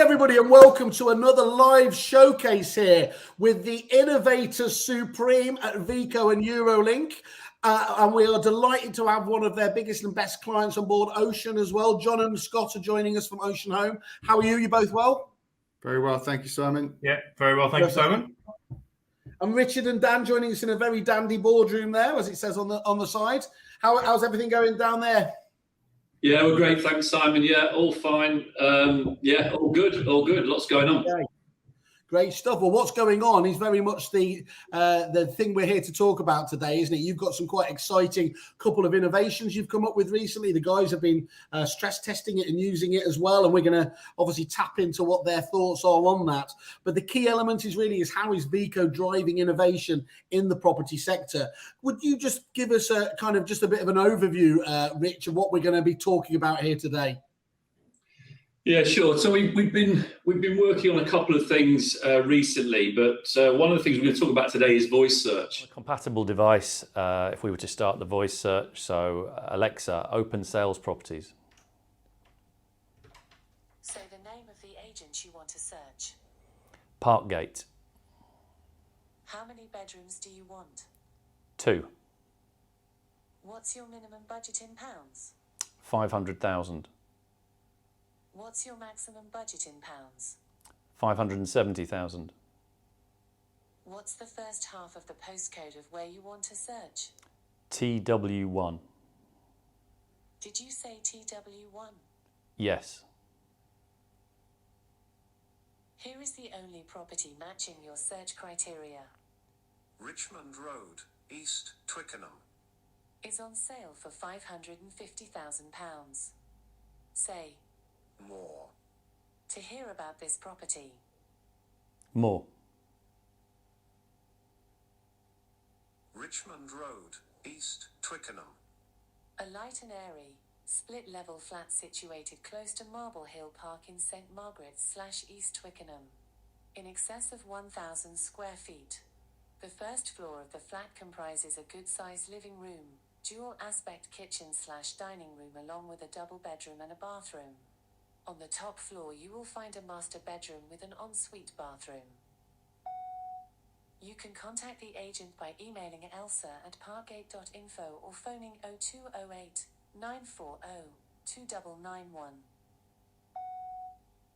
everybody, and welcome to another live showcase here with the Innovators Supreme at Veco and Eurolink. And we are delighted to have one of their biggest and best clients on board, Ocean, as well. John and Scott are joining us from Ocean Home. How are you? You both well? Very well, thank you, Simon. Yeah, very well, thank you, Simon. And Richard and Dan joining us in a very dandy boardroom there, as it says on the side. How's everything going down there? Yeah, we're great. Thanks, Simon. Yeah, all fine. Yeah, all good. All good. Lots going on. Okay. Great stuff. Well, what's going on is very much the thing we're here to talk about today, isn't it? You've got some quite exciting couple of innovations you've come up with recently. The guys have been stress testing it and using it as well, and we're going to obviously tap into what their thoughts are on that. But the key element is how is Veco driving innovation in the property sector? Would you just give us a kind of just a bit of an overview, Rich, of what we're going to be talking about here today? Yeah, sure. So we've been working on a couple of things recently, but one of the things we're going to talk about today is voice search. A compatible device, if we were to start the voice search, so Alexa, open sales properties. Say the name of the agent you want to search. Parkgate. How many bedrooms do you want? 2. What's your minimum budget in pounds? 500,000. What's your maximum budget in pounds? 570,000. What's the first half of the postcode of where you want to search? TW1. Did you say TW1? Yes. Here is the only property matching your search criteria. Richmond Road, East Twickenham. Is on sale for £550,000. Say more. To hear about this property. More. Richmond Road, East Twickenham. A light and airy, split-level flat situated close to Marble Hill Park in St Margaret's / East Twickenham. In excess of 1,000 square feet. The first floor of the flat comprises a good-sized living room, dual-aspect kitchen / dining room along with a double bedroom and a bathroom. On the top floor you will find a master bedroom with an ensuite bathroom. You can contact the agent by emailing elsa@parkgate.info or phoning 0208 940 2991.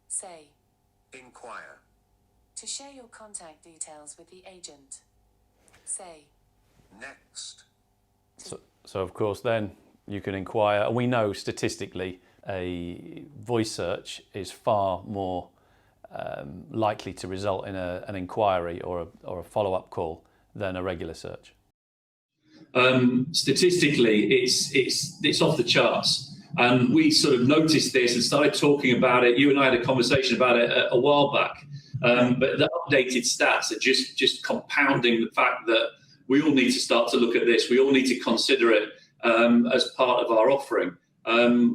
Say inquire. To share your contact details with the agent. Say next. So of course then you can inquire, and we know statistically a voice search is far more likely to result in an inquiry or a follow-up call than a regular search. Statistically, it's off the charts, and we sort of noticed this and started talking about it. You and I had a conversation about it a while back, but the updated stats are just compounding the fact that we all need to start to look at this. We all need to consider it as part of our offering.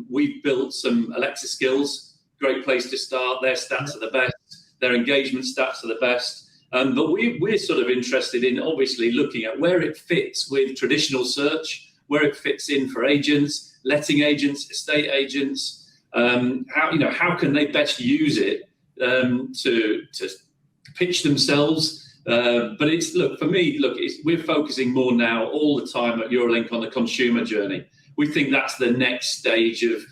We've built some Alexa skills, great place to start. Their stats are the best, their engagement stats are the best. But we're sort of interested in obviously looking at where it fits with traditional search, where it fits in for agents, letting agents, estate agents, how can they best use it to pitch themselves. But we're focusing more now all the time at Eurolink on the consumer journey. We think that's the next stage of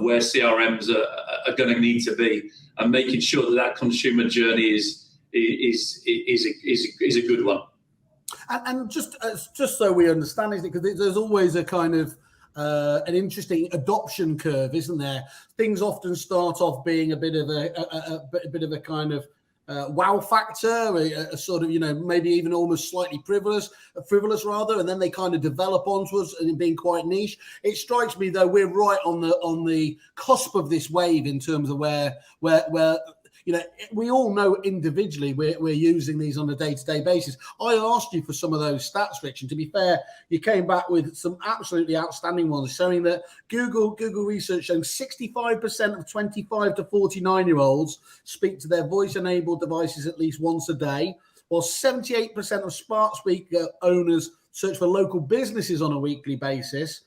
where CRMs are going to need to be, and making sure that consumer journey is a good one. And just so we understand, isn't it? Because there's always a kind of an interesting adoption curve, isn't there? Things often start off being a bit of a kind of wow factor, a sort of, maybe even almost slightly frivolous rather, and then they kind of develop onto us and being quite niche. It strikes me though we're right on the cusp of this wave in terms of where we all know individually we're using these on a day-to-day basis. I asked you for some of those stats, Rich, and to be fair, you came back with some absolutely outstanding ones showing that Google research showing 65% of 25 to 49-year-olds speak to their voice-enabled devices at least once a day, while 78% of smart speaker owners search for local businesses on a weekly basis,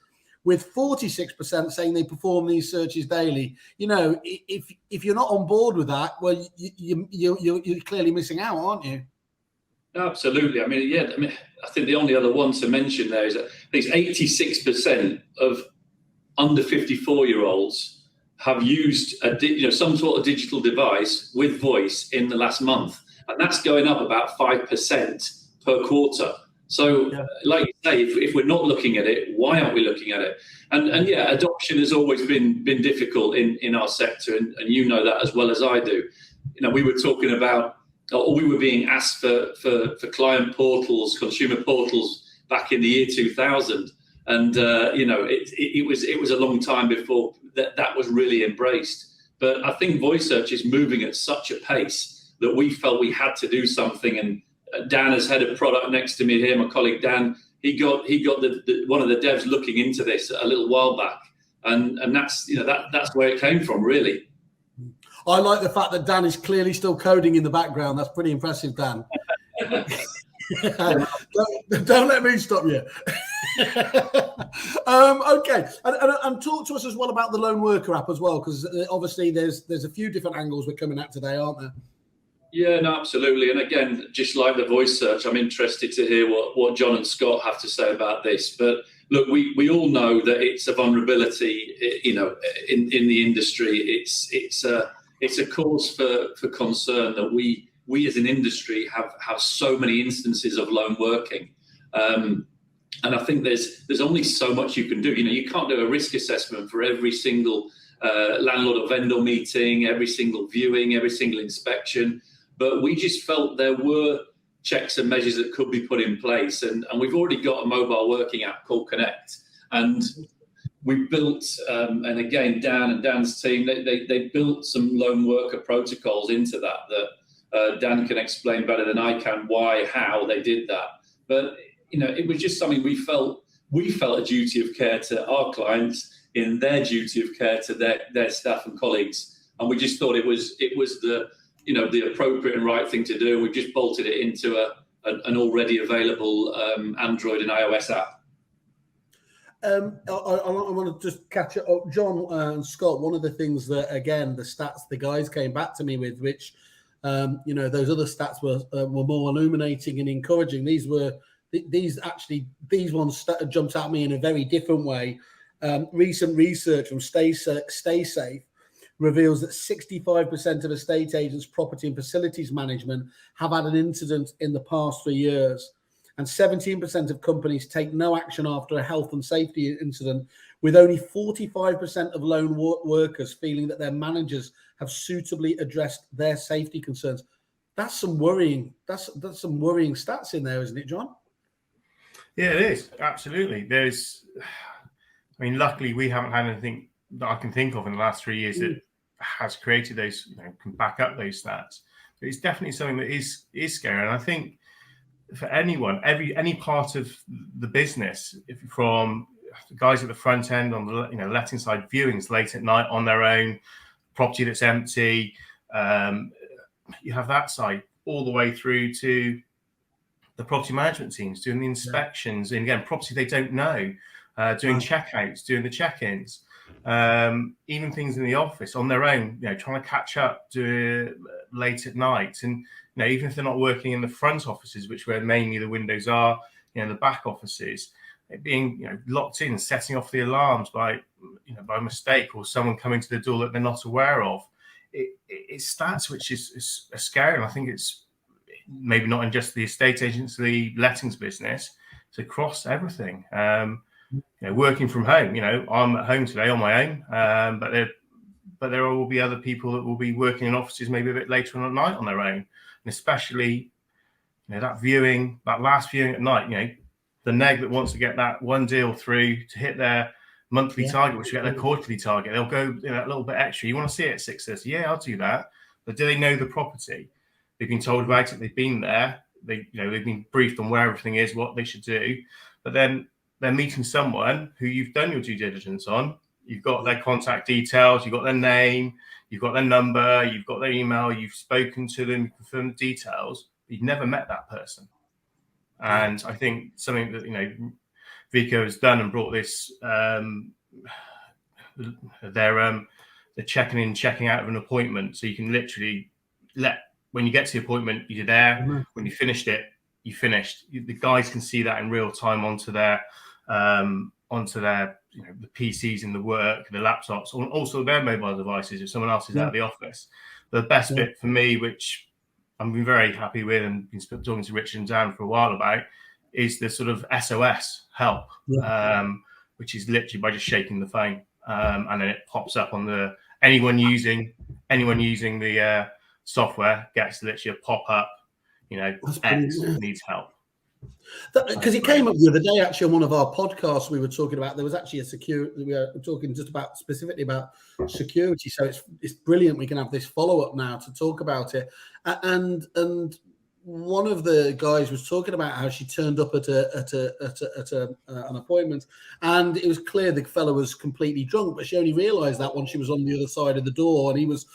with 46% saying they perform these searches daily. You know, if you're not on board with that, well, you're clearly missing out, aren't you? Absolutely. I mean, I think the only other one to mention there is that there's 86% of under 54-year-olds have used some sort of digital device with voice in the last month, and that's going up about 5% per quarter. So, like you say, if we're not looking at it, why aren't we looking at it? And yeah, adoption has always been difficult in our sector, and you know that as well as I do. You know, we were talking about, or we were being asked for client portals, consumer portals back in the year 2000, and it was a long time before that was really embraced. But I think voice search is moving at such a pace that we felt we had to do something. And Dan, as head of product next to me here, my colleague Dan, he got one of the devs looking into this a little while back, and that's that's where it came from, really. I like the fact that Dan is clearly still coding in the background. That's pretty impressive, Dan. Don't let me stop you. Okay, and talk to us as well about the Lone Worker app as well, because obviously there's a few different angles we're coming at today, aren't there? Yeah, no, absolutely. And again, just like the voice search, I'm interested to hear what John and Scott have to say about this. But look, we all know that it's a vulnerability, in the industry. It's a cause for concern that we as an industry have so many instances of lone working. And I think there's only so much you can do. You can't do a risk assessment for every single landlord or vendor meeting, every single viewing, every single inspection. But we just felt there were checks and measures that could be put in place. And we've already got a mobile working app called Connect. And we built, and again, Dan and Dan's team, they built some lone worker protocols into that Dan can explain better than I can why, how they did that. But, it was just something we felt a duty of care to our clients in their duty of care to their staff and colleagues. And we just thought it was the appropriate and right thing to do. We just bolted it into an already available Android and iOS app. I want to just catch up, John and Scott. One of the things that, again, the stats the guys came back to me with, which those other stats were more illuminating and encouraging. These ones jumped at me in a very different way. Recent research from Stay Safe reveals that 65% of estate agents, property and facilities management have had an incident in the past 3 years. And 17% of companies take no action after a health and safety incident, with only 45% of lone workers feeling that their managers have suitably addressed their safety concerns. That's some worrying. That's some worrying stats in there, isn't it, John? Yeah, it is. Absolutely. Luckily we haven't had anything that I can think of in the last 3 years that has created those, can back up those stats. But it's definitely something that is scary. And I think for anyone, any part of the business, from the guys at the front end on the letting side, viewings late at night on their own, property that's empty, you have that side all the way through to the property management teams doing the inspections, and again, property they don't know, doing checkouts, doing the check-ins, even things in the office on their own, trying to catch up, do it late at night. And even if they're not working in the front offices, which where mainly the windows are, the back offices, it being locked in, setting off the alarms by mistake, or someone coming to the door that they're not aware of. It's stats which is scary. And I think it's maybe not in just the estate agents, the lettings business, it's across everything. Working from home, I'm at home today on my own, but there will be other people that will be working in offices maybe a bit later on at night on their own. And especially, that last viewing at night, the neg that wants to get that one deal through to hit their monthly target, which will get their quarterly target, they'll go a little bit extra. You want to see it at 6:30? Yeah, I'll do that. But do they know the property? They've been told about it. They've been there. They've been briefed on where everything is, what they should do. But then they're meeting someone who you've done your due diligence on. You've got their contact details. You've got their name. You've got their number. You've got their email. You've spoken to them. You've confirmed the details. But you've never met that person. And I think something that Veco has done and brought this they're checking in, checking out of an appointment, so you can literally when you get to the appointment, you're there. Mm-hmm. When you finished it, you finished. The guys can see that in real time onto their the PCs in the work, the laptops, also their mobile devices if someone else is out of the office. The best bit for me, which I've been very happy with and been talking to Richard and Dan for a while about, is the sort of SOS help, which is literally by just shaking the phone, and then it pops up on anyone using the software gets literally a pop up. X needs help. Because it came up the other day, actually, on one of our podcasts, we were talking about, there was actually we were talking just about specifically about security. So it's brilliant. We can have this follow-up now to talk about it. And one of the guys was talking about how she turned up at an appointment, and it was clear the fellow was completely drunk, but she only realised that once she was on the other side of the door, and he was,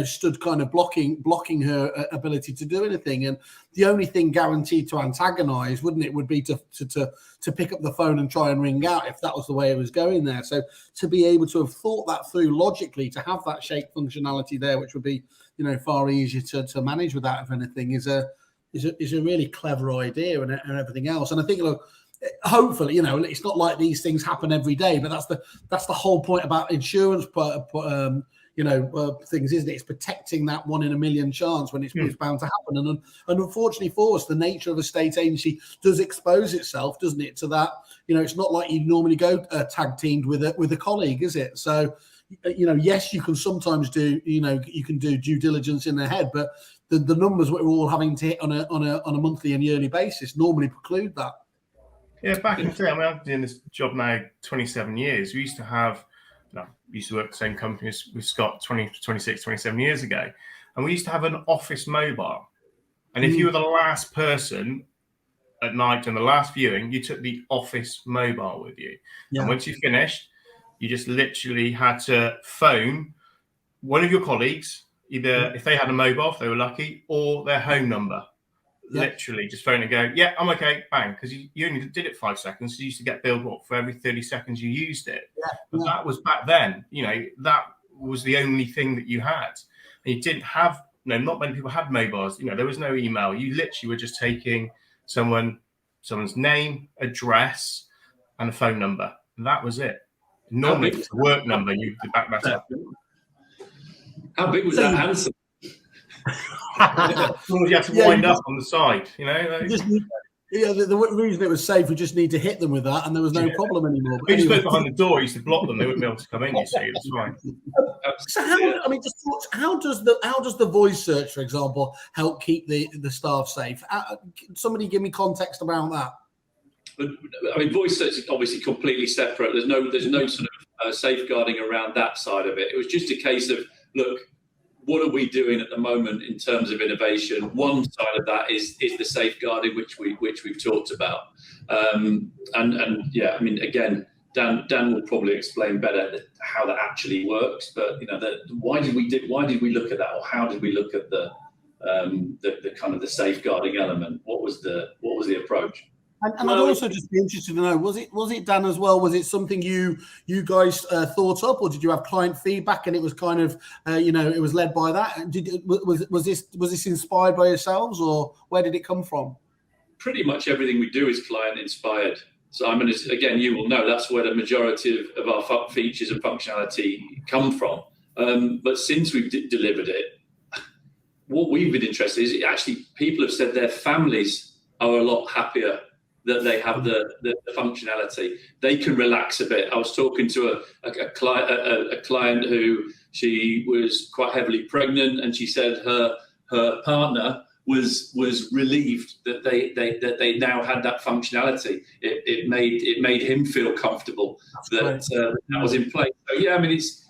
stood kind of blocking her ability to do anything. And the only thing guaranteed to antagonise, wouldn't it, would be to pick up the phone and try and ring out if that was the way it was going there. So to be able to have thought that through logically, to have that shake functionality there, which would be, far easier to manage without anything, is a really clever idea and everything else. And I think, look, hopefully, it's not like these things happen every day, but that's the whole point about insurance, things, isn't it? It's protecting that 1 in a million chance when it's bound to happen. And unfortunately for us, the nature of a state agency does expose itself, doesn't it, to that? It's not like you normally go tag teamed with a colleague, is it? So, yes, you can sometimes do, you can do due diligence in their head, but the numbers we're all having to hit on a monthly and yearly basis normally preclude that. Yeah, back in the day, I'm doing this job now 27 years. We used to have, used to work at the same company with Scott 27 years ago, and we used to have an office mobile. And if you were the last person at night and the last viewing, you took the office mobile with you. Yeah. And once you finished, you just literally had to phone one of your colleagues, either if they had a mobile, if they were lucky, or their home number. Yeah. Literally just phone and go, yeah, I'm okay, bang. Because you only did it 5 seconds. So you used to get billed for every 30 seconds you used it. Yeah. But that was back then, that was the only thing that you had. And you didn't have, not many people had mobiles. There was no email. You literally were just taking someone's name, address, and a phone number. And that was it. Normally, if it's a work number, you could back that up. How big was that handset? You have to wind up on the side, the reason it was safe, we just need to hit them with that, and there was no problem anymore. But if you stood behind the door, you used to block them; they wouldn't be able to come in. You see, that's fine. So how does the voice search, for example, help keep the staff safe? Somebody give me context around that. I mean, voice search is obviously completely separate. There's no sort of safeguarding around that side of it. It was just a case of, look, what are we doing at the moment in terms of innovation? One side of that is the safeguarding, which we've talked about, and yeah, I mean, again, Dan will probably explain better how that actually works. But why did we look at that, or how did we look at the kind of the safeguarding element? What was the approach? And I'd also just be interested to know, was it Dan as well? Was it something you guys thought up, or did you have client feedback and it was kind of it was led by that? Was this inspired by yourselves, or where did it come from? Pretty much everything we do is client inspired. So I mean, again, you will know that's where the majority of our features and functionality come from. But since we've delivered it, what we've been interested in is actually people have said their families are a lot happier that they have the functionality. They can relax a bit. I was talking to a client who, she was quite heavily pregnant, and she said her partner was relieved that they now had that functionality. It made him feel comfortable that was in place. So yeah, I mean, it's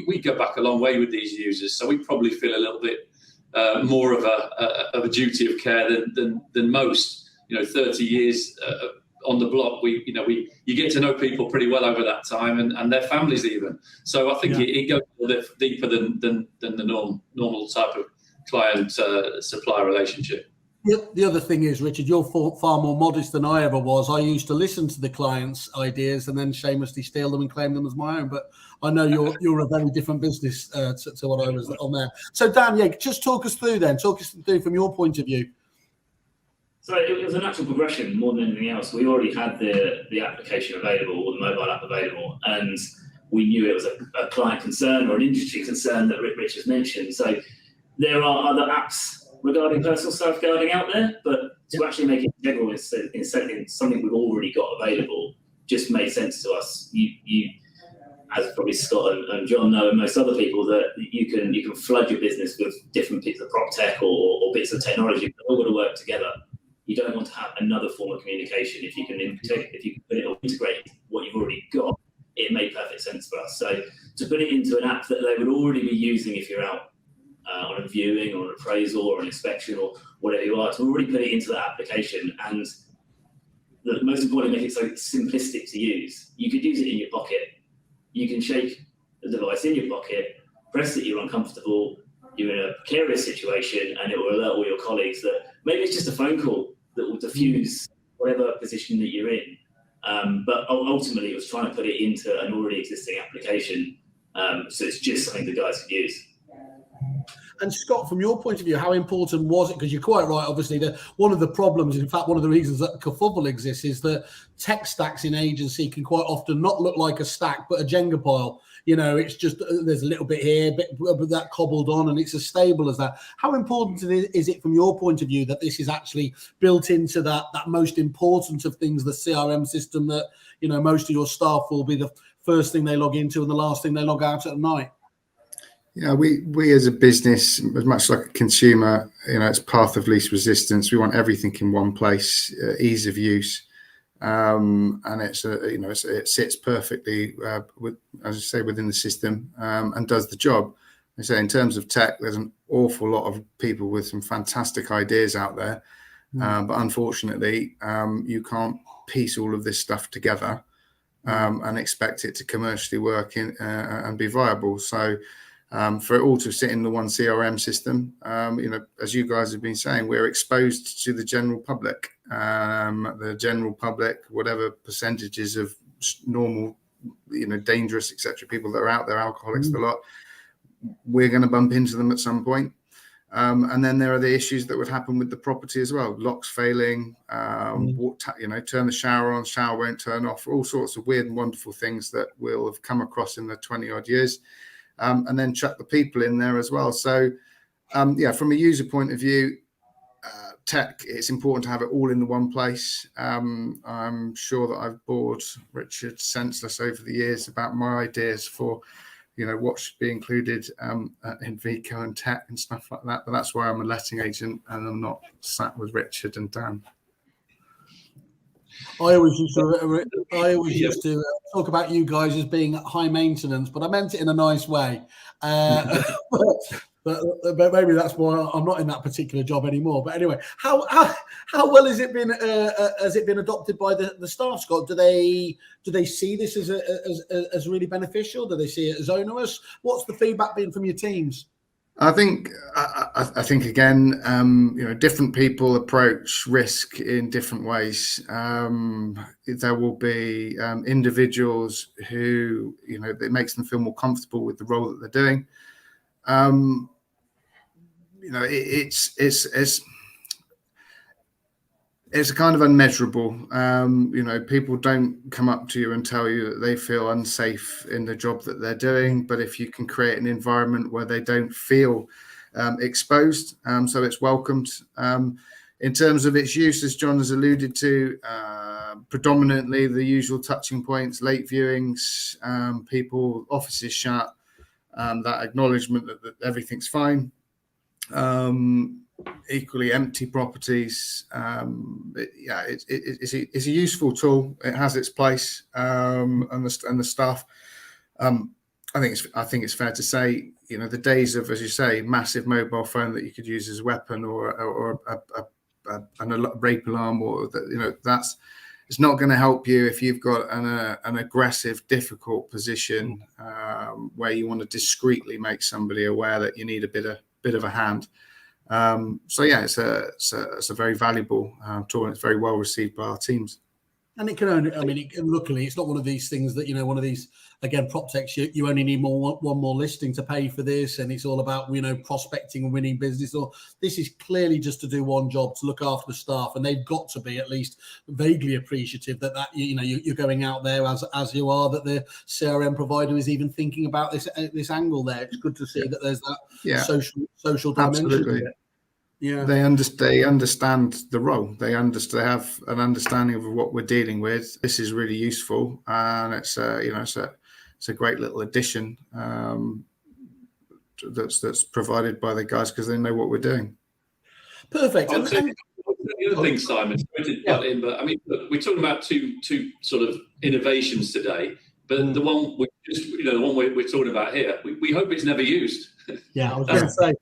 we go back a long way with these users, so we probably feel a little bit more of a duty of care than most. 30 years on the block, you get to know people pretty well over that time, and their families even. So I think it goes a little bit deeper than the normal type of client supplier relationship. The other thing is, Richard, you're far more modest than I ever was. I used to listen to the clients' ideas and then shamelessly steal them and claim them as my own. But I know you're a very different business to what I was on there. So Dan, just talk us through from your point of view. So it was a natural progression more than anything else. We already had the application available, or the mobile app available, and we knew it was a client concern or an industry concern that Rich has mentioned. So there are other apps regarding personal safeguarding out there, but to actually make it integral in something we've already got available just made sense to us. You as probably Scott and John know, and most other people, that you can flood your business with different bits of prop tech or bits of technology that all got to work together. You don't want to have another form of communication. If you can put it or integrate what you've already got, it made perfect sense for us. So to put it into an app that they would already be using if you're out on a viewing or an appraisal or an inspection or whatever you are, to already put it into that application, and the most important, make it so simplistic to use. You could use it in your pocket. You can shake the device in your pocket, press it, you're uncomfortable, you're in a precarious situation, and it will alert all your colleagues that maybe it's just a phone call that will diffuse whatever position that you're in. But ultimately, it was trying to put it into an already existing application, so it's just something the guys could use. And Scott, from your point of view, how important was it? Because you're quite right, obviously, that one of the problems, in fact, one of the reasons that Kerfuffle exists is that tech stacks in agency can quite often not look like a stack, but a Jenga pile. You know, it's just, there's a little bit here, but that cobbled on, and it's as stable as that. How important is it from your point of view that this is actually built into that most important of things, the CRM system that, you know, most of your staff will be the first thing they log into and the last thing they log out at night? Yeah, we as a business, as much like a consumer, you know, it's path of least resistance. We want everything in one place, ease of use, and it's it sits perfectly with, as I say, within the system, and does the job. I say in terms of tech, there's an awful lot of people with some fantastic ideas out there, but unfortunately, you can't piece all of this stuff together and expect it to commercially work and be viable. So. For it all to sit in the one CRM system, you know, as you guys have been saying, we're exposed to the general public. The general public, whatever percentages of normal, you know, dangerous, etc., people that are out there, alcoholics, the lot, we're going to bump into them at some point. And then there are the issues that would happen with the property as well: locks failing, you know, turn the shower on, shower won't turn off, all sorts of weird and wonderful things that we'll have come across in the 20 odd years. And then chuck the people in there as well. So, yeah, from a user point of view, tech, it's important to have it all in the one place. I'm sure that I've bored Richard senseless over the years about my ideas for, you know, what should be included in Veco and tech and stuff like that. But that's why I'm a letting agent and I'm not sat with Richard and Dan. I always used to talk about you guys as being high maintenance, but I meant it in a nice way. But maybe that's why I'm not in that particular job anymore. But anyway, how well has it been adopted by the staff, Scott? Do they see this as really beneficial? Do they see it as onerous? What's the feedback been from your teams? I think again, you know, different people approach risk in different ways. There will be individuals who, you know, it makes them feel more comfortable with the role that they're doing. You know, it's kind of unmeasurable. You know, people don't come up to you and tell you that they feel unsafe in the job that they're doing. But if you can create an environment where they don't feel exposed, so it's welcomed. In terms of its use, as John has alluded to, predominantly the usual touching points, late viewings, people, offices shut, that acknowledgement that everything's fine. Equally empty properties. Yeah, it's a useful tool. It has its place, and the staff. I think it's fair to say, you know, the days of, as you say, massive mobile phone that you could use as a weapon or a rape alarm, or you know, it's not going to help you if you've got an aggressive, difficult position where you want to discreetly make somebody aware that you need a bit of a hand. So yeah, it's a very valuable tool, and it's very well received by our teams. And it can only, I mean, luckily, it's not one of these things that, one of these, again, prop techs, you only need one more listing to pay for this. And it's all about, prospecting and winning business. Or this is clearly just to do one job, to look after the staff. And they've got to be at least vaguely appreciative that you're going out there as you are, that the CRM provider is even thinking about this angle there. It's good to see that there's that social dimension. Absolutely. Yeah, they understand the role. They have an understanding of what we're dealing with. This is really useful, and it's a great little addition that's provided by the guys, because they know what we're doing. Perfect. And the other thing, Simon, sorry to butt in, but I mean, look, we're talking about two sort of innovations today. But the one we're talking about here, we hope it's never used. Yeah, I was going to say.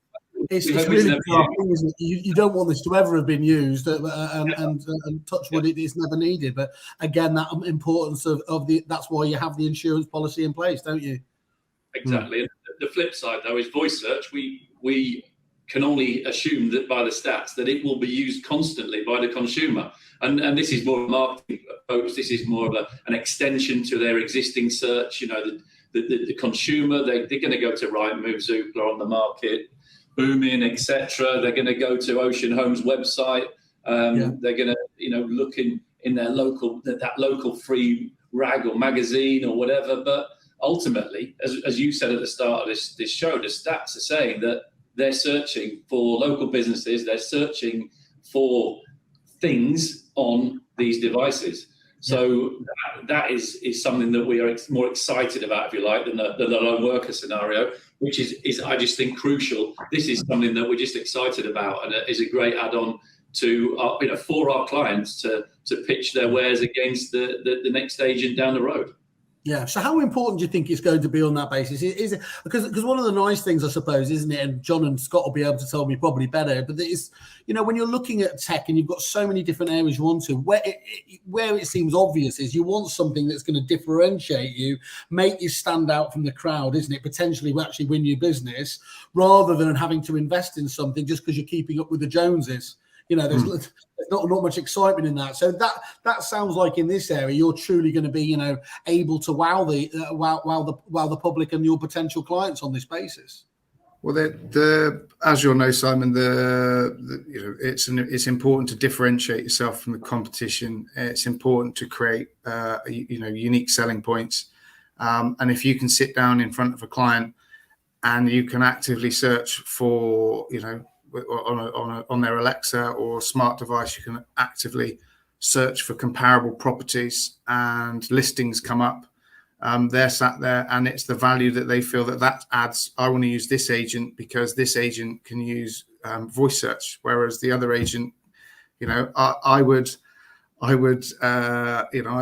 It's really thing, isn't it? You don't want this to ever have been used, and touch wood, it's never needed. But again, that importance of that's why you have the insurance policy in place, don't you? Exactly. And the flip side, though, is voice search. We can only assume that by the stats that it will be used constantly by the consumer. And this is more of a marketing approach. This is more of an extension to their existing search. The consumer, they're going to go to Rightmove, Zoopla on the market, Booming, etc. They're going to go to Ocean Home's website. They're going to, look in their local free rag or magazine or whatever. But ultimately, as you said at the start of this show, the stats are saying that they're searching for local businesses. They're searching for things on these devices. So that is something that we are more excited about, if you like, than the lone worker scenario, which is I just think crucial. This is something that we're just excited about, and it is a great add-on to for our clients to pitch their wares against the next agent down the road. Yeah. So how important do you think it's going to be on that basis? Is it because one of the nice things, I suppose, isn't it? And John and Scott will be able to tell me probably better. But it's, when you're looking at tech and you've got so many different areas you want to, where it seems obvious is you want something that's going to differentiate you, make you stand out from the crowd, isn't it? Potentially will actually win you business, rather than having to invest in something just because you're keeping up with the Joneses. There's not much excitement in that. So that sounds like in this area you're truly going to be, able to wow the public and your potential clients on this basis. Well, as you'll know, Simon, it's important to differentiate yourself from the competition. It's important to create unique selling points. And if you can sit down in front of a client and you can actively search for, on their Alexa or smart device, you can actively search for comparable properties and listings come up. They're sat there, and it's the value that they feel that adds. I want to use this agent because this agent can use voice search, whereas the other agent, I'd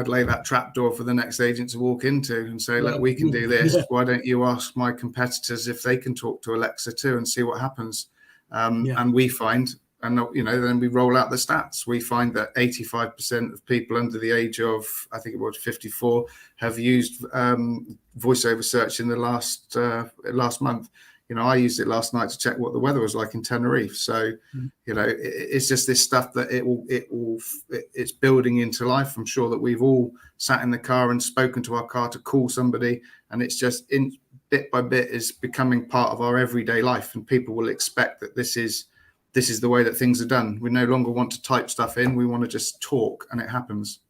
lay that trapdoor for the next agent to walk into and say, look, we can do this. Why don't you ask my competitors if they can talk to Alexa too and see what happens? And we find, then we roll out the stats. We find that 85% of people under the age of, I think it was 54, have used voiceover search in the last month. I used it last night to check what the weather was like in Tenerife. So, it's just this stuff that it's building into life. I'm sure that we've all sat in the car and spoken to our car to call somebody, and it's just bit by bit is becoming part of our everyday life, and people will expect that this is the way that things are done. We no longer want to type stuff in. We want to just talk, and it happens.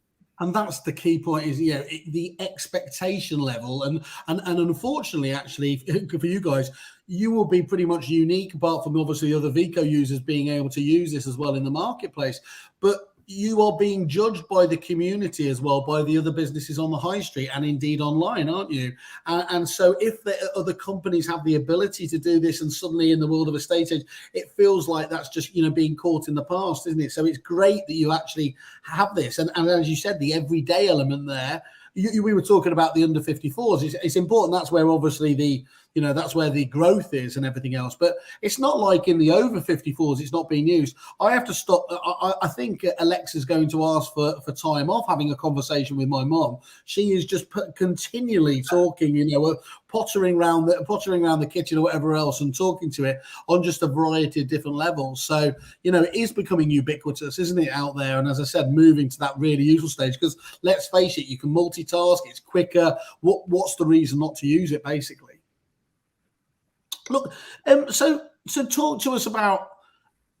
And that's the key point, is the expectation level, and unfortunately, actually, for you guys, you will be pretty much unique, apart from obviously other Veco users being able to use this as well in the marketplace. But you are being judged by the community as well, by the other businesses on the high street and indeed online, aren't you? And so if the other companies have the ability to do this, and suddenly in the world of estate agents, it feels like that's just, being caught in the past, isn't it? So it's great that you actually have this. And as you said, the everyday element there, we were talking about the under 54s. It's important. That's where obviously that's where the growth is and everything else. But it's not like in the over 54s, it's not being used. I have to stop. I think Alexa's going to ask for time off, having a conversation with my mom. She is just continually talking, pottering around the kitchen or whatever else and talking to it on just a variety of different levels. So, you know, it is becoming ubiquitous, isn't it, out there? And as I said, moving to that really useful stage, because let's face it, you can multitask, it's quicker. What's the reason not to use it, basically? Look, so talk to us about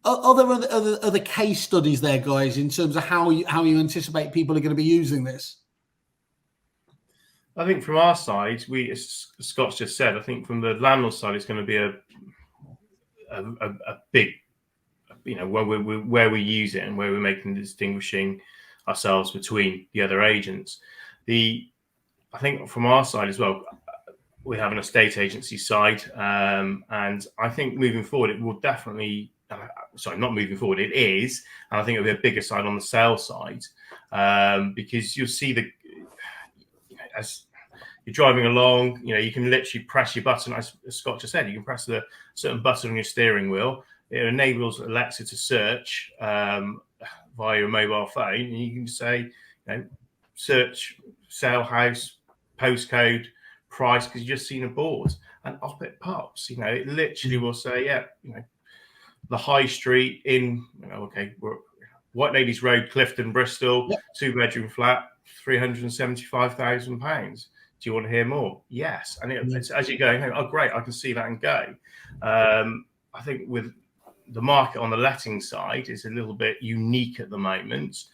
other case studies there, guys, in terms of how you anticipate people are going to be using this. I think from our side, as Scott's just said, I think from the landlord side, it's going to be a big, you know, where we use it and where we're making distinguishing ourselves between the other agents. I think from our side as well, we have an estate agency side, and I think moving forward, it will definitely. Sorry, not moving forward. It is, and I think it'll be a bigger side on the sales side, because you'll see as you're driving along, you know, you can literally press your button. As Scott just said, you can press the certain button on your steering wheel. It enables Alexa to search via your mobile phone, and you can say, you know, search sale house, postcode, price, because you've just seen a board, and up it pops. You know, it literally will say, yeah, you know, the high street in, you know, White Ladies Road, Clifton, Bristol, yep. 2-bedroom flat, £375,000. Do you want to hear more? Yes. And it's, as you're going, oh, great, I can see that and go. I think with the market on the letting side is a little bit unique at the moment,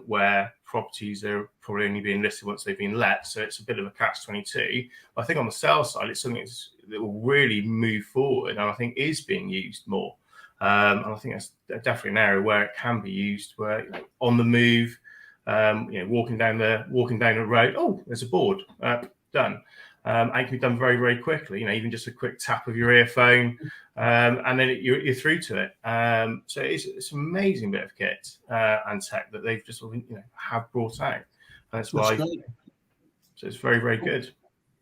where properties are probably only being listed once they've been let. So it's a bit of a catch-22. But I think on the sales side, it's something that will really move forward, and I think is being used more. And I think that's definitely an area where it can be used, where, you know, on the move, you know, walking down the road, oh, there's a board, done. And it can be done very, very quickly. You know, even just a quick tap of your earphone, and then you're through to it. So it's an amazing bit of kit and tech that they've just, you know, have brought out, and that's why. So it's very, very good.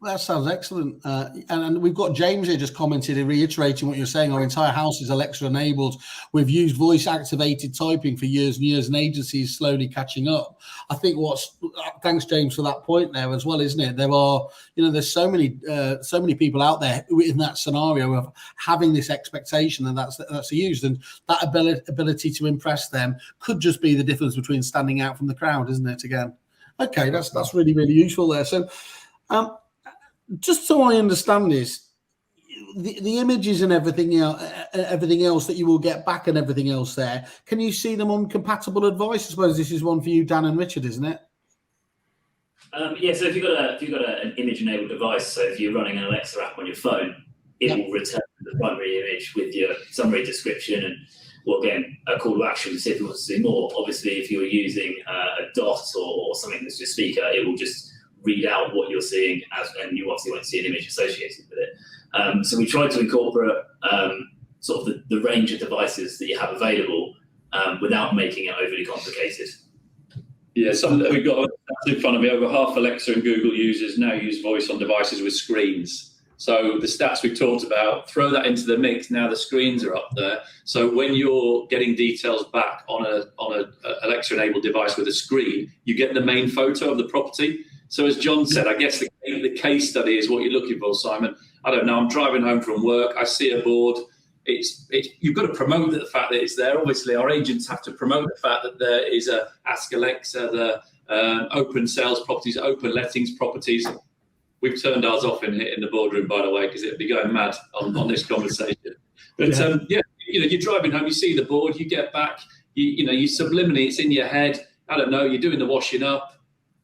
That sounds excellent. And we've got James here just commented and reiterating what you're saying. Our entire house is Alexa enabled. We've used voice activated typing for years and years, and agency is slowly catching up. I think thanks, James, for that point there as well, isn't it? There are, you know, there's so many people out there in that scenario of having this expectation and that's used, and that ability to impress them could just be the difference between standing out from the crowd, isn't it? Again, okay, that's really, really useful there. So, just so I understand this, the images and everything else that you will get back and everything else there, can you see them on compatible advice? I suppose this is one for you, Dan and Richard, isn't it? Yeah. So if you've got an image-enabled device, so if you're running an Alexa app on your phone, it will return the primary image with your summary description and, well, again, a call to action to see if you want to see more. Obviously, if you're using a dot or something that's your speaker, it will just read out what you're seeing, and you obviously won't see an image associated with it. So we tried to incorporate sort of the range of devices that you have available without making it overly complicated. Yeah, we've got in front of me, over half Alexa and Google users now use voice on devices with screens. So the stats we've talked about, throw that into the mix. Now the screens are up there. So when you're getting details back on a Alexa-enabled device with a screen, you get the main photo of the property. So as John said, I guess the case study is what you're looking for, Simon. I don't know. I'm driving home from work. I see a board. You've got to promote the fact that it's there. Obviously, our agents have to promote the fact that there is a Ask Alexa, the open sales properties, open lettings properties. We've turned ours off in the boardroom, by the way, because it'd be going mad on this conversation. But yeah, you know, you're driving home, you see the board, you get back, you subliminally, it's in your head. I don't know. You're doing the washing up.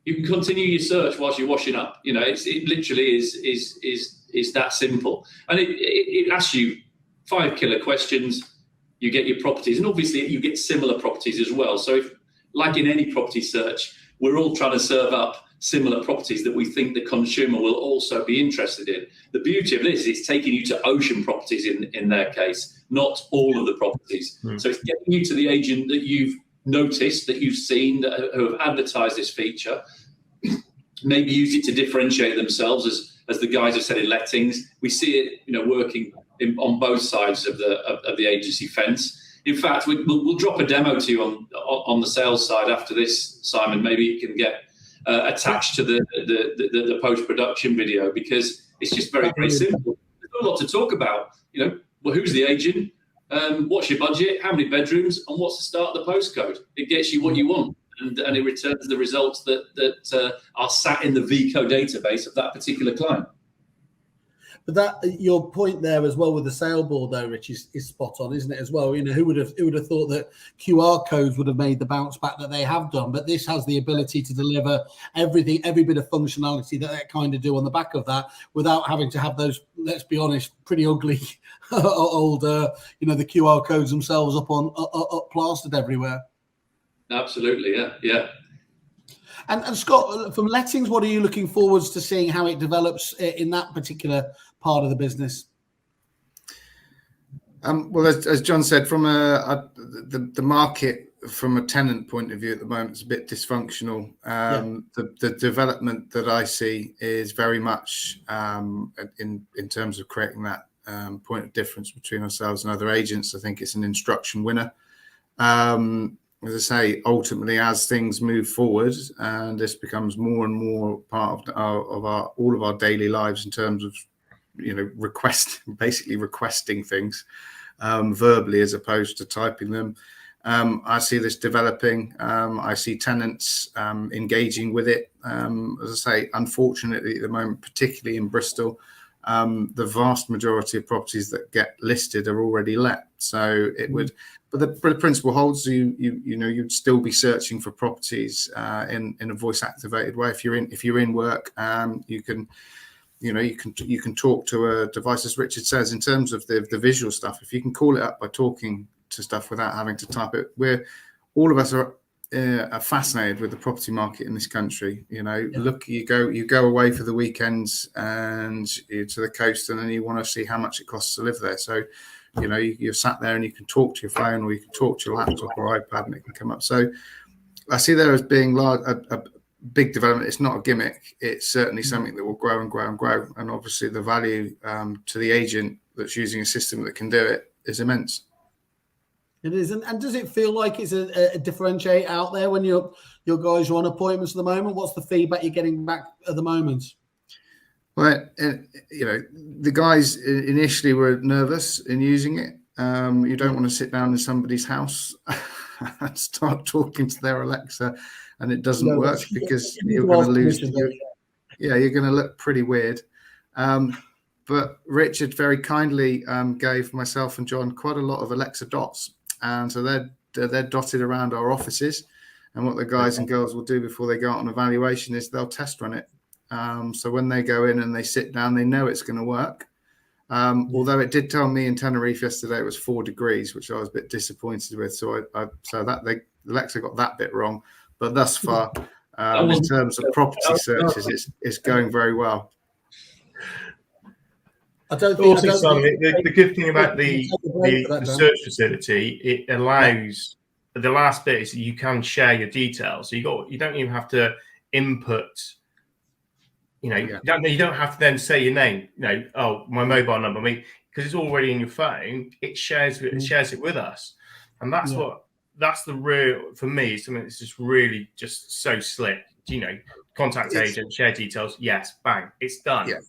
You can continue your search whilst you're washing up. You know, it literally is that simple. And it asks you 5 killer questions. You get your properties, and obviously you get similar properties as well. So if, like in any property search, we're all trying to serve up similar properties that we think the consumer will also be interested in. The beauty of this is it's taking you to ocean properties in their case, not all of the properties. So it's getting you to the agent that you've noticed, that you've seen, who have advertised this feature, maybe use it to differentiate themselves, as the guys have said in lettings. We see it, you know, working on both sides of the agency fence. In fact, we'll drop a demo to you on the sales side after this, Simon. Maybe you can get attached to the post-production video, because it's just very, very simple. There's not a lot to talk about. Well, who's the agent? What's your budget? How many bedrooms? And what's the start of the postcode? It gets you what you want, and it returns the results that are sat in the Veco database of that particular client. But that your point there as well with the sailboard though, Rich, is spot on, isn't it? As well, who would have thought that QR codes would have made the bounce back that they have done? But this has the ability to deliver every bit of functionality that they kind of do on the back of that, without having to have those, let's be honest, pretty ugly old, the QR codes themselves up plastered everywhere. Absolutely, yeah. And Scott, from lettings, what are you looking forwards to seeing how it develops in that particular part of the business? Well, as John said, from the market from a tenant point of view at the moment is a bit dysfunctional. The development that I see is very much in terms of creating that point of difference between ourselves and other agents. I think it's an instruction winner. As I say, ultimately, as things move forward and this becomes more and more part of all of our daily lives in terms of, requesting things verbally as opposed to typing them, I see this developing. I see tenants engaging with it. As I say, unfortunately, at the moment, particularly in Bristol, the vast majority of properties that get listed are already let. So it would. But the principle holds. You'd still be searching for properties in a voice activated way. If you're in work, you can talk to a device, as Richard says, in terms of the visual stuff. If you can call it up by talking to stuff without having to type it, all of us are fascinated with the property market in this country. Look, you go away for the weekends and to the coast, and then you want to see how much it costs to live there. So you're sat there and you can talk to your phone, or you can talk to your laptop or iPad, and it can come up. So I see there as being a big development. It's not a gimmick. It's certainly something that will grow and grow and grow. And obviously the value to the agent that's using a system that can do it is immense. It is. And does it feel like it's a differentiate out there when your guys are on appointments at the moment? What's the feedback you're getting back at the moment? Well, the guys initially were nervous in using it. You don't want to sit down in somebody's house and start talking to their Alexa and it doesn't work, because you're going to lose. You're going to look pretty weird. But Richard very kindly gave myself and John quite a lot of Alexa dots. And so they're dotted around our offices. And what the guys and girls will do before they go out on evaluation is they'll test run it. So when they go in and they sit down, they know it's going to work. Although it did tell me in Tenerife yesterday it was 4 degrees, which I was a bit disappointed with. So Alexa got that bit wrong. But thus far, in terms of property searches, it's going very well. The good thing about the search facility, it allows, the last bit is you can share your details. So you don't even have to input. You don't have to then say your name. My mobile number. Because it's already in your phone, it shares it with us, and that's the real, for me, something that's just really just so slick. Contact agent, share details. Yes, bang, it's done. Yeah.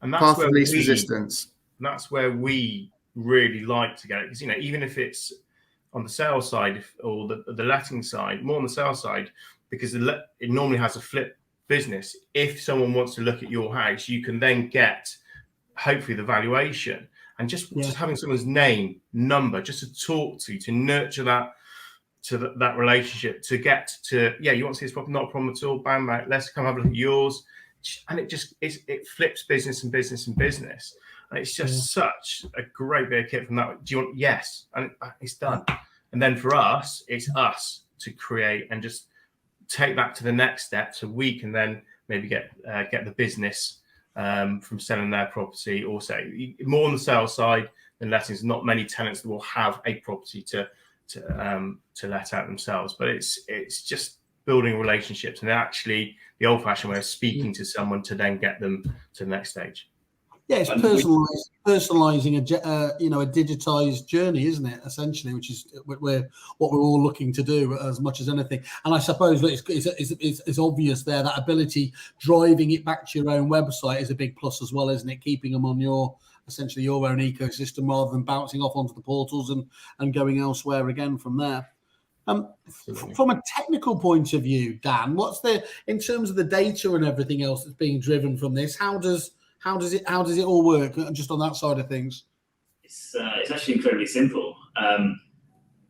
And that's where least resistance. That's where we really like to get it, because even if it's on the sales side or the letting side, more on the sales side, because it normally has a flip business. If someone wants to look at your house, you can then get hopefully the valuation, and just having someone's name, number, just to talk to nurture that relationship, to get to you want to see this property, not a problem at all. Bam, bam, let's come have a look at yours. And it flips business and business and business, and it's just such a great bit of kit from that. Do you want? Yes, and it's done. And then for us, it's us to create and just take that to the next step, so we can then maybe get the business from selling their property. Also, more on the sales side than lettings. Not many tenants that will have a property to let out themselves, but it's just building relationships, and actually the old-fashioned way of speaking to someone to then get them to the next stage. Yeah, it's personalising a digitized journey, isn't it? Essentially, which is what we're all looking to do as much as anything. And I suppose it's obvious there that ability driving it back to your own website is a big plus as well, isn't it? Keeping them on your own ecosystem rather than bouncing off onto the portals and going elsewhere again from there. From a technical point of view, Dan, in terms of the data and everything else that's being driven from this? How does it all work? Just on that side of things, it's actually incredibly simple.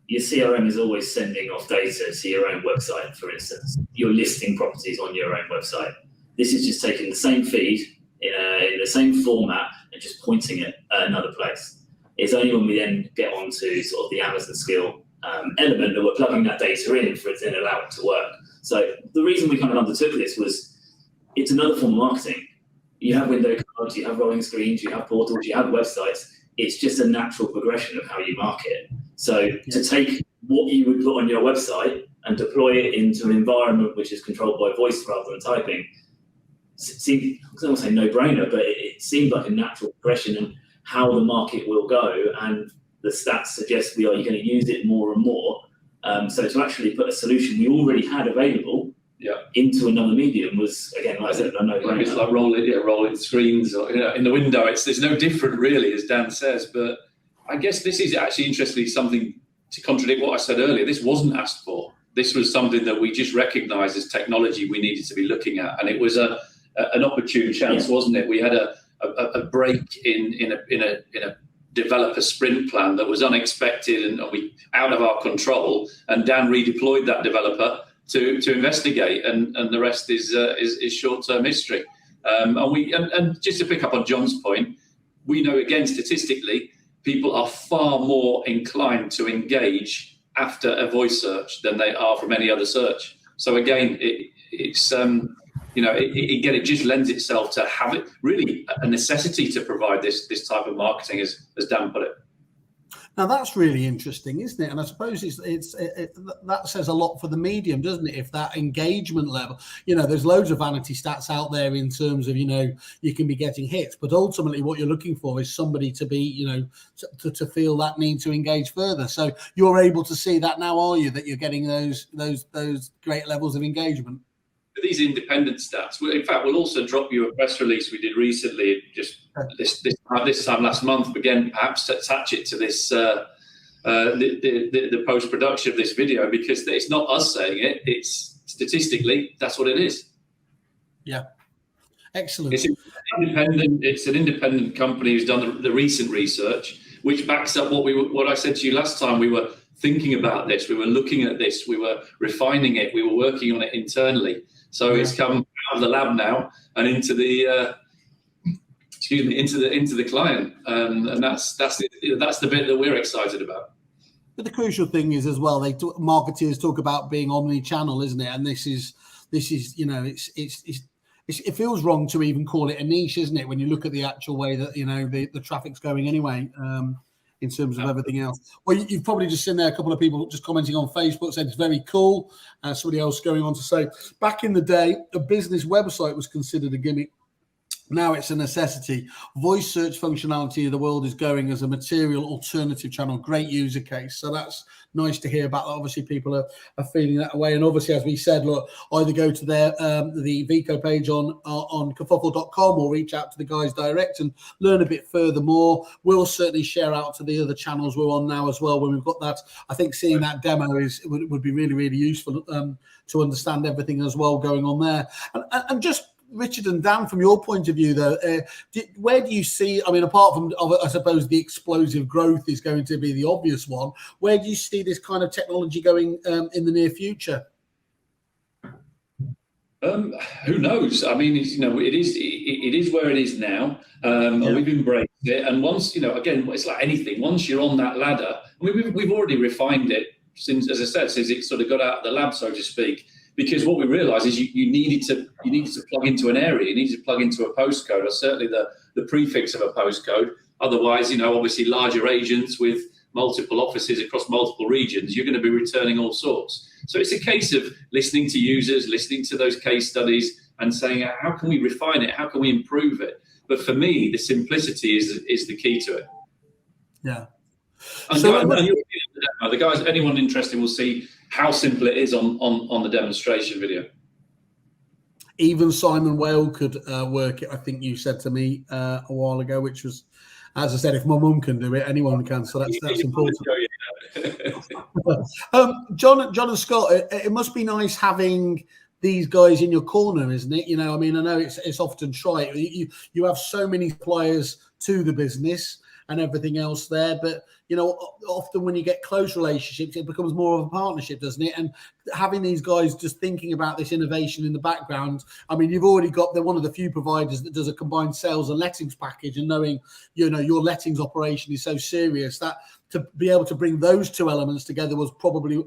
Your CRM is always sending off data to your own website. For instance, you're listing properties on your own website. This is just taking the same feed in the same format and just pointing it at another place. It's only when we then get onto sort of the Amazon skill element that we're plugging that data in for it to then allow it to work. So the reason we kind of undertook this was it's another form of marketing. You have window cards, you have rolling screens, you have portals, you have websites. It's just a natural progression of how you market. So to take what you would put on your website and deploy it into an environment which is controlled by voice rather than typing, seemed, I don't want to say no-brainer, but it seemed like a natural progression in how the market will go. And the stats suggest we are going to use it more and more. So to actually put a solution we already had available into another medium was, again, like I said, a no-brainer. It's like rolling screens, or, in the window. It's no different, really, as Dan says. But I guess this is actually interestingly something to contradict what I said earlier. This wasn't asked for. This was something that we just recognised as technology we needed to be looking at, and it was an opportune chance, wasn't it? We had a break in a developer sprint plan that was unexpected and we out of our control, and Dan redeployed that developer to investigate, and the rest is short-term history. And just to pick up on John's point, we know again statistically people are far more inclined to engage after a voice search than they are from any other search. So again, it just lends itself to have it really a necessity to provide this type of marketing, as Dan put it. Now that's really interesting, isn't it? And I suppose that says a lot for the medium, doesn't it? If that engagement level, there's loads of vanity stats out there in terms of, you can be getting hits, but ultimately what you're looking for is somebody to be, to feel that need to engage further. So you're able to see that now, are you? That you're getting those great levels of engagement. These independent stats. In fact, we'll also drop you a press release we did recently, just this time last month. Again, perhaps attach it to this the post production of this video, because it's not us saying it. It's statistically that's what it is. Yeah, excellent. It's independent. It's an independent company who's done the recent research, which backs up what I said to you last time. We were thinking about this. We were looking at this. We were refining it. We were working on it internally. So it's come out of the lab now and into the into the client, and that's the bit that we're excited about. But the crucial thing is as well, marketers talk about being omni-channel, isn't it? And this is it feels wrong to even call it a niche, isn't it? When you look at the actual way that the traffic's going anyway. In terms of everything else. Well, you've probably just seen there a couple of people just commenting on Facebook said it's very cool. Somebody else going on to say, back in the day, a business website was considered a gimmick. Now it's a necessity. Voice search functionality of the world is going as a material alternative channel. Great user case. So that's nice to hear about that. Obviously, people are feeling that way. And obviously, as we said, look, either go to their the Veco page on kerfuffle.com or reach out to the guys direct and learn a bit further more. We'll certainly share out to the other channels we're on now as well when we've got that. I think seeing that demo would be really, really useful to understand everything as well going on there. And just Richard and Dan, from your point of view, though, where do you see, apart from, I suppose, the explosive growth is going to be the obvious one, where do you see this kind of technology going in the near future? Who knows? It is where it is now. We've embraced it. And once, again, it's like anything. Once you're on that ladder, we've already refined it since, as I said, since it sort of got out of the lab, so to speak. Because what we realised is you needed to plug into an area, you needed to plug into a postcode, or certainly the prefix of a postcode. Otherwise, obviously larger agents with multiple offices across multiple regions, you're going to be returning all sorts. So it's a case of listening to users, listening to those case studies, and saying, how can we refine it? How can we improve it? But for me, the simplicity is the key to it. Yeah. And, So, and the guys, anyone interested will see how simple it is on the demonstration video. even Simon Whale could work it, I think you said to me a while ago, which was, as I said, if my mum can do it, anyone can. So that's important. John and Scott, it must be nice having these guys in your corner, isn't it? You know, I mean, I know it's often trite. You have so many players to the business and everything else there, but you know, often when you get close relationships, it becomes more of a partnership, doesn't it? And having these guys just thinking about this innovation in the background. I mean, you've already got, they're one of the few providers that does a combined sales and lettings package, and knowing, you know, your lettings operation is so serious that to be able to bring those two elements together was probably,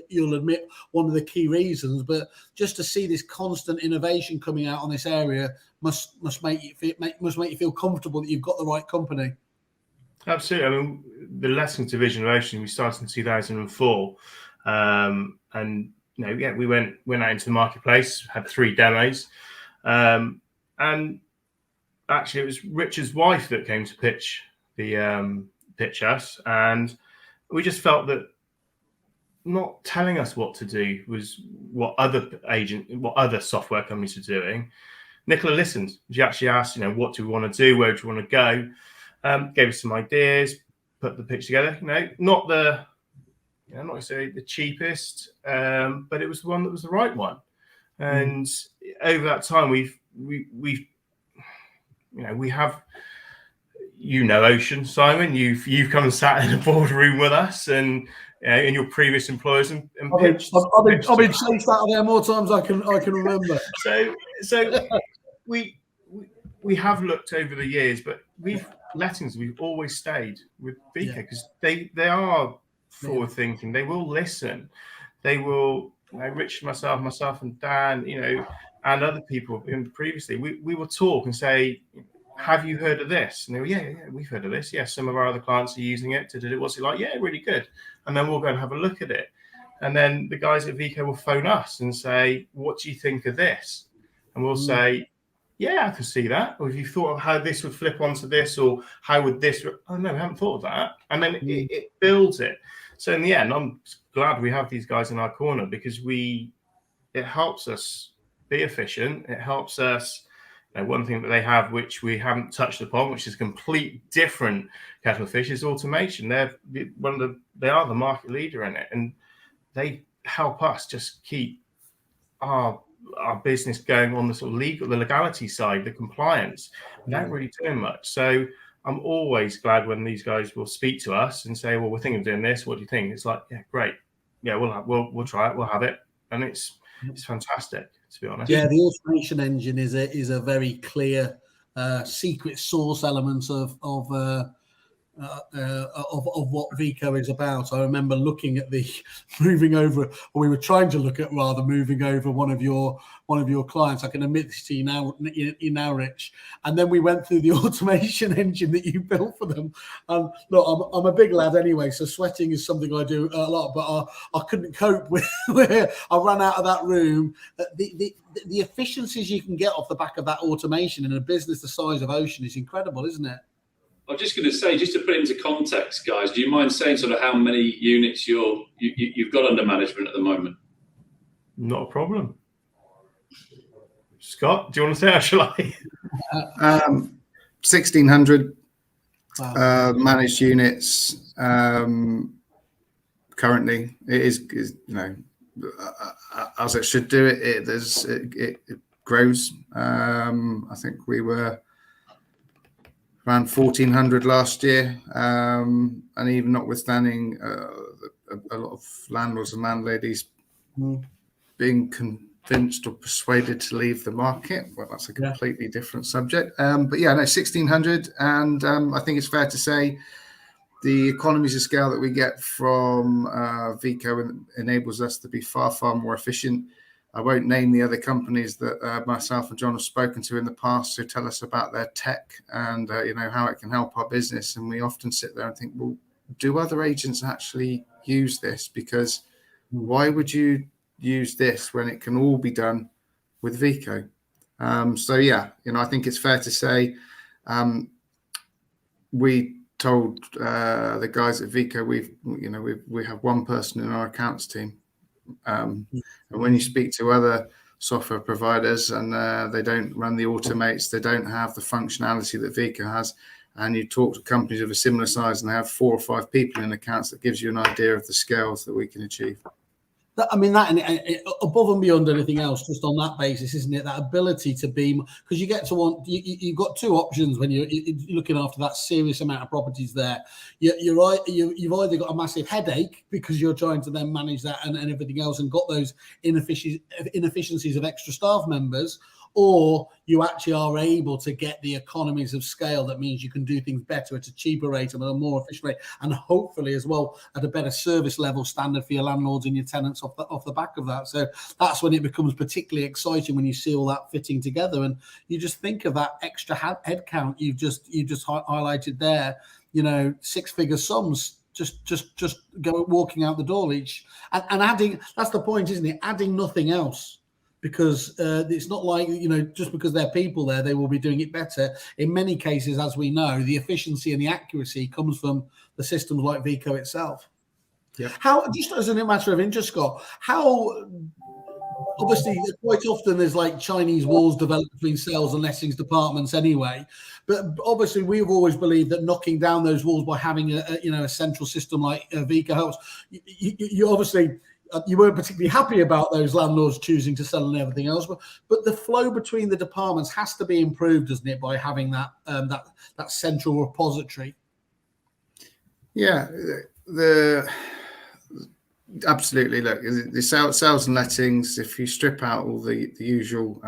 you'll admit, one of the key reasons. But just to see this constant innovation coming out on this area must make you feel comfortable that you've got the right company. Absolutely. I mean, the lettings division of Ocean, we started in 2004, and you know, yeah, we went out into the marketplace, had 3 demos, and actually it was Richard's wife that came to pitch us, and we just felt that not telling us what to do was what other software companies are doing. Nicola listened. She actually asked, you know, what do we want to do? Where do we want to go? Gave us some ideas, put the pitch together. You know, not necessarily the cheapest, but it was the one that was the right one. And over that time, we have, you know, Ocean, Simon, you've come and sat in a boardroom with us, and in your previous employers, and pitched. I've been chased out of there more times I can remember. So we have looked over the years, but we've always stayed with Veco because they are forward thinking. They will listen. They will, you know, Richard, myself and Dan, you know, and other people previously, we will talk and say, have you heard of this? And they go, yeah, we've heard of this. Yeah, some of our other clients are using it. What's it like? Yeah, really good. And then we'll go and have a look at it. And then the guys at Veco will phone us and say, what do you think of this? And we'll say, yeah, I can see that. Or if you thought of how this would flip onto this, or how would this? Oh no, we haven't thought of that. And then it builds it. So in the end, I'm glad we have these guys in our corner because it helps us be efficient. It helps us. You know, one thing that they have, which we haven't touched upon, which is a complete different kettle of fish, is automation. They are the market leader in it, and they help us just keep our business going on the sort of the legality side, the compliance, without really doing much. So I'm always glad when these guys will speak to us and say, well, we're thinking of doing this. What do you think? It's like, yeah, great. Yeah, we'll try it. We'll have it. And it's fantastic, to be honest. Yeah, the automation engine is a very clear secret sauce element of what Veco is about. I remember looking at moving over one of your clients. I can admit this to you now, Rich. And then we went through the automation engine that you built for them. And look, I'm a big lad anyway, so sweating is something I do a lot. But I couldn't cope with where I ran out of that room. The efficiencies you can get off the back of that automation in a business the size of Ocean is incredible, isn't it? I'm just going to say, just to put it into context, guys, do you mind saying sort of how many units you've got under management at the moment? Not a problem. Scott, do you want to say, or shall I? 1,600 managed units currently. It is, you know, as it should do. It grows. I think we were around 1,400 last year, and even notwithstanding a lot of landlords and landladies being convinced or persuaded to leave the market. Well, that's a completely different subject. But yeah, no, 1,600, and I think it's fair to say the economies of scale that we get from Veco enables us to be far, far more efficient. I won't name the other companies that myself and John have spoken to in the past who tell us about their tech and you know, how it can help our business. And we often sit there and think, well, do other agents actually use this? Because why would you use this when it can all be done with Veco? So yeah, I think it's fair to say we told the guys at Veco we have one person in our accounts team, and when you speak to other software providers and they don't run the automates, they don't have the functionality that Veco has, and you talk to companies of a similar size and they have 4 or 5 people in accounts, that gives you an idea of the scales that we can achieve. That above and beyond anything else, just on that basis, isn't it? That ability to be, because you get to want, you've got 2 options when you're looking after that serious amount of properties there. You've either got a massive headache because you're trying to then manage that and everything else, and got those inefficiencies of extra staff members, or you actually are able to get the economies of scale. That means you can do things better at a cheaper rate and a more efficient rate, and hopefully as well at a better service level standard for your landlords and your tenants off the back of that. So that's when it becomes particularly exciting, when you see all that fitting together, and you just think of that extra head count you just highlighted there. 6-figure sums just walking out the door each, and adding. That's the point, isn't it? Adding nothing else. Because it's not like, just because there are people there, they will be doing it better. In many cases, as we know, the efficiency and the accuracy comes from the systems like Veco itself. Yeah. How, just as a matter of interest, Scott, how, obviously, quite often there's like Chinese walls developed between sales and lettings departments anyway. But obviously, we've always believed that knocking down those walls by having a central system like Veco helps. You obviously... You weren't particularly happy about those landlords choosing to sell and everything else, but the flow between the departments has to be improved, doesn't it, by having that that central repository? Yeah, absolutely. Look, the sales and lettings, if you strip out all the usual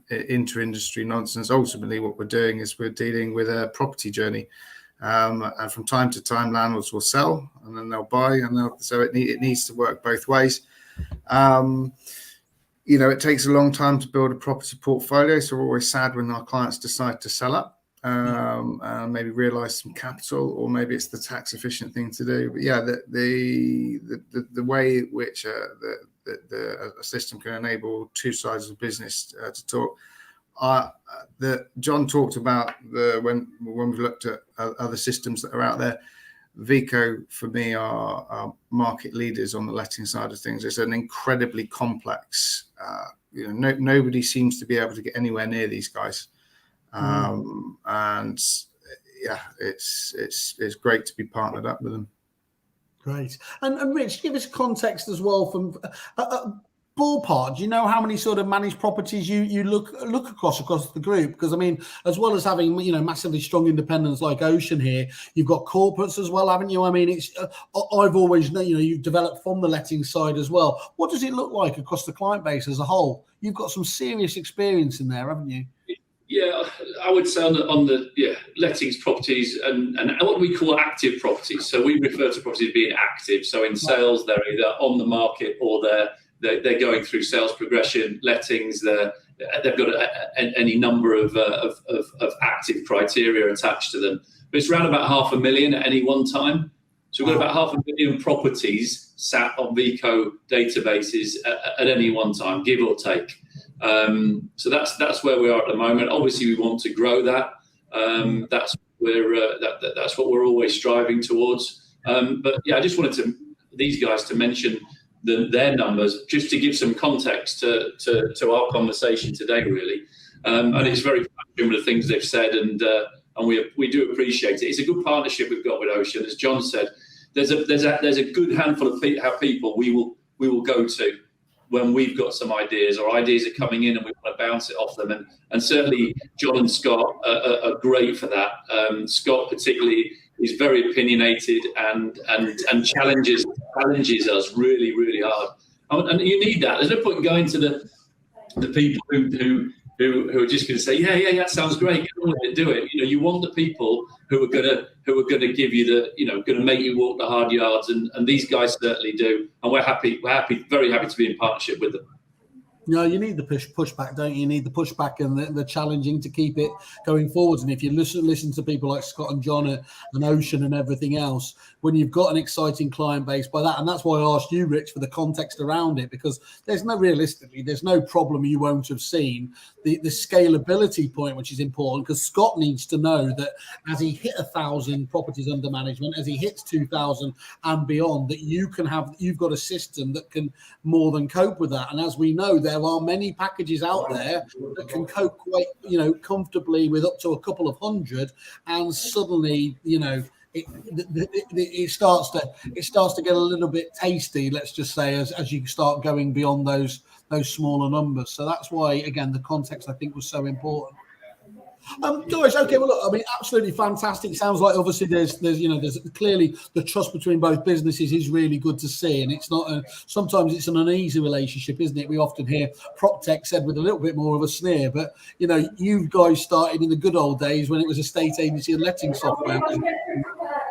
inter-industry nonsense, ultimately what we're doing is we're dealing with a property journey. And from time to time, landlords will sell and then they'll buy, so it needs to work both ways. It takes a long time to build a property portfolio, so we're always sad when our clients decide to sell up and maybe realize some capital, or maybe it's the tax efficient thing to do. But yeah, the way in which a system can enable 2 sides of the business to talk. That John talked about when we've looked at other systems that are out there. Veco, for me, are market leaders on the letting side of things. It's an incredibly complex. Nobody seems to be able to get anywhere near these guys, and yeah, it's great to be partnered up with them. Great. And Rich, give us context as well from. Ballpark, do you know how many sort of managed properties you look across the group? Because I mean, as well as having massively strong independents like Ocean here, you've got corporates as well, haven't you? I mean, it's I've always known you've developed from the letting side as well. What does it look like across the client base as a whole? You've got some serious experience in there, haven't you? Yeah, I would say on the lettings properties and what we call active properties. So we refer to properties being active. So in sales, they're either on the market or they're going through sales progression. Lettings, they've got any number of active criteria attached to them. But it's around about 500,000 at any one time. So we've got about 500,000 properties sat on Veco databases at any one time, give or take. So that's where we are at the moment. Obviously, we want to grow that. That's what we're always striving towards. But yeah, I just wanted these guys to mention their numbers, just to give some context to our conversation today, really. And it's very fascinating with the things they've said, and we do appreciate it. It's a good partnership we've got with Ocean. As John said, there's a good handful of people we will go to when we've got some ideas, or ideas are coming in and we want to bounce it off them. And certainly John and Scott are great for that. Scott particularly is very opinionated and challenges us really, really hard. And you need that. There's no point in going to the people who are just going to say, yeah, that sounds great, do it. You want the people who are gonna give you gonna make you walk the hard yards, and these guys certainly do. And we're very happy to be in partnership with them. No, you need the pushback, don't you? You need the pushback and the challenging to keep it going forwards. And if you listen to people like Scott and John and Ocean and everything else, when you've got an exciting client base by that, and that's why I asked you, Rich, for the context around it, because there's no problem you won't have seen. The scalability point, which is important, because Scott needs to know that as he hit 1,000 properties under management, as he hits 2,000 and beyond, that you've got a system that can more than cope with that. And as we know, there are many packages out there that can cope quite, comfortably with up to a couple of hundred, and suddenly, it starts to get a little bit tasty, let's just say, as you start going beyond those smaller numbers. So that's why, again, the context I think was so important. Guys, okay, well, look, I mean, absolutely fantastic. Sounds like obviously there's clearly the trust between both businesses is really good to see, and it's not sometimes it's an uneasy relationship, isn't it? We often hear PropTech said with a little bit more of a sneer, but you guys started in the good old days when it was a state agency and letting software,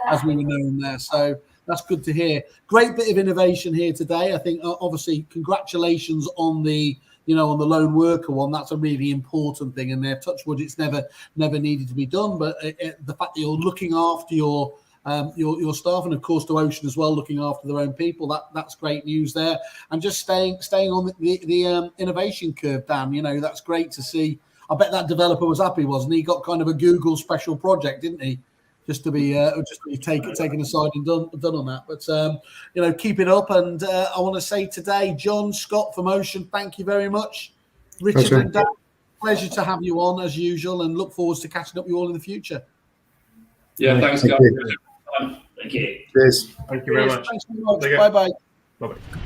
as we were known there. So that's good to hear. Great bit of innovation here today. I think obviously congratulations on the on the lone worker one. That's a really important thing, and touch wood, it's never needed to be done. But the fact that you're looking after your staff, and of course to Ocean as well, looking after their own people, that's great news there. And just staying on the innovation curve, Dan. That's great to see. I bet that developer was happy, wasn't he? He got kind of a Google special project, didn't he? Just to be taken aside and done on that. But keep it up. And I want to say today, John, Scott from Ocean, thank you very much. Richard and Dan, pleasure to have you on as usual, and look forward to catching up with you all in the future. Yeah, thanks, guys. Thank you. Cheers. Thank you very much. Thanks very much. Bye bye. Bye bye.